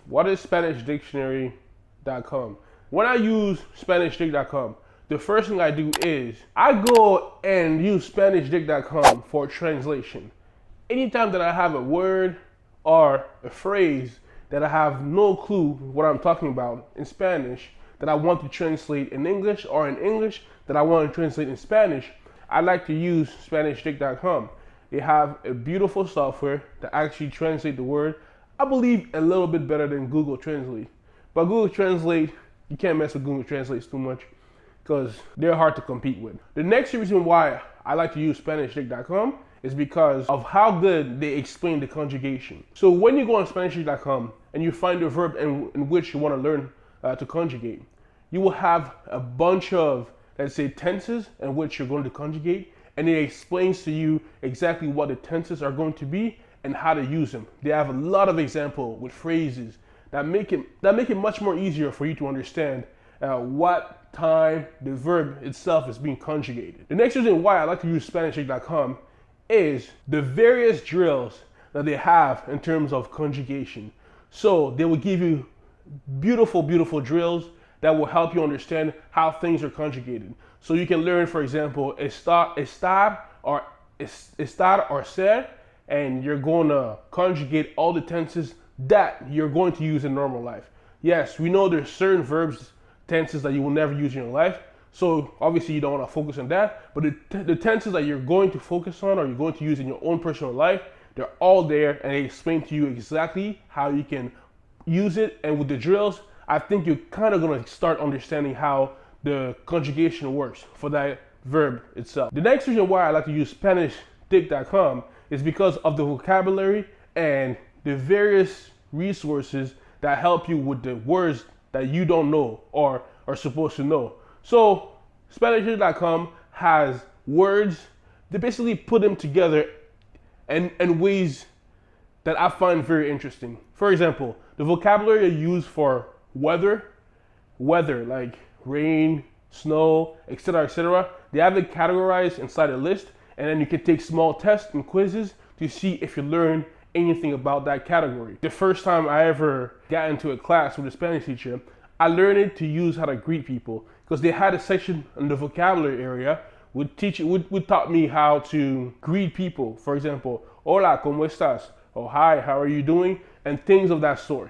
What is Spanishdict.com? When I use Spanishdict.com, the first thing I do is I go and use Spanishdict.com for translation. Anytime that I have a word or a phrase that I have no clue what I'm talking about in Spanish that I want to translate in English, or in English that I want to translate in Spanish, I like to use Spanishdict.com. They have a beautiful software that actually translate the word, I believe a little bit better than Google Translate. But Google Translate, you can't mess with Google Translate too much because they're hard to compete with. The next reason why I like to use Spanishdict.com is because of how good they explain the conjugation. So when you go on Spanishdict.com and you find a verb in which you want to learn to conjugate, you will have a bunch of, let's say, tenses in which you're going to conjugate, and it explains to you exactly what the tenses are going to be and how to use them. They have a lot of examples with phrases that make it much more easier for you to understand what time the verb itself is being conjugated. The next reason why I like to use Spanishdict.com is the various drills that they have in terms of conjugation. So they will give you beautiful, beautiful drills that will help you understand how things are conjugated. So you can learn, for example, estar or ser, and you're going to conjugate all the tenses that you're going to use in normal life. Yes, we know there's certain verbs, tenses that you will never use in your life. So obviously you don't want to focus on that, but the tenses that you're going to focus on or you're going to use in your own personal life, they're all there and they explain to you exactly how you can use it. And with the drills, I think you're kind of going to start understanding how the conjugation works for that verb itself. The next reason why I like to use Spanishdict.com is because of the vocabulary and the various resources that help you with the words that you don't know or are supposed to know. So Spanishdict.com has words, they basically put them together in ways that I find very interesting. For example, the vocabulary used for weather like rain, snow, etc., they have it categorized inside a list, and then you can take small tests and quizzes to see if you learn anything about that category. The first time I ever got into a class with a Spanish teacher, I learned to use how to greet people because they had a section in the vocabulary area would taught me how to greet people. For example, hola, ¿cómo estás? Or hi, how are you doing? And things of that sort.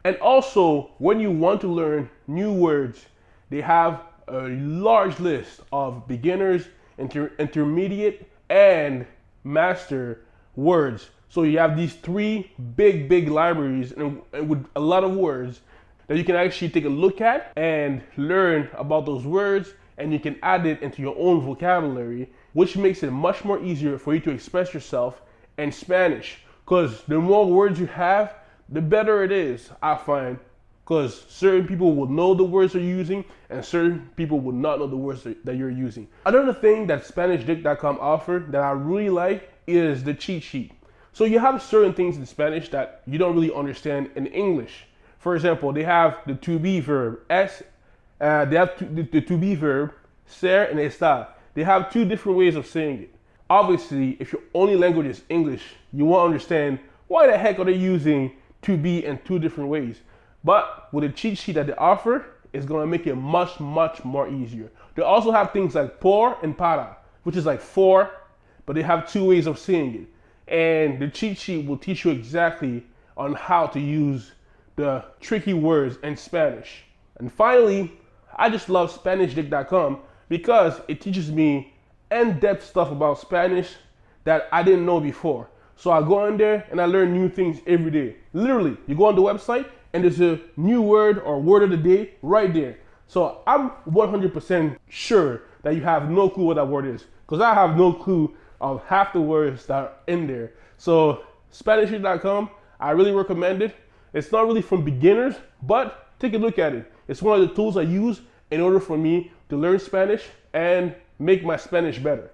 And also, when you want to learn new words, they have a large list of beginners, intermediate, and master words. So you have these three big libraries and with a lot of words that you can actually take a look at and learn about those words, and you can add it into your own vocabulary, which makes it much more easier for you to express yourself in Spanish. Because the more words you have, the better it is, I find, because certain people will know the words you're using and certain people will not know the words that you're using. Another thing that Spanishdict.com offers that I really like is the cheat sheet. So you have certain things in Spanish that you don't really understand in English. For example, they have the to be verb, they have the to be verb, ser and estar. They have two different ways of saying it. Obviously, if your only language is English, you won't understand why the heck are they using to be in two different ways. But with the cheat sheet that they offer, it's going to make it much more easier. They also have things like por and para, which is like for, but they have two ways of saying it. And the cheat sheet will teach you exactly on how to use the tricky words in Spanish. And finally, I just love Spanishdict.com because it teaches me in-depth stuff about Spanish that I didn't know before. So I go in there and I learn new things every day. Literally, you go on the website and there's a new word or word of the day right there. So I'm 100% sure that you have no clue what that word is, because I have no clue of half the words that are in there. So Spanishdict.com, I really recommend it. It's not really for beginners, but take a look at it. It's one of the tools I use in order for me to learn Spanish and make my Spanish better.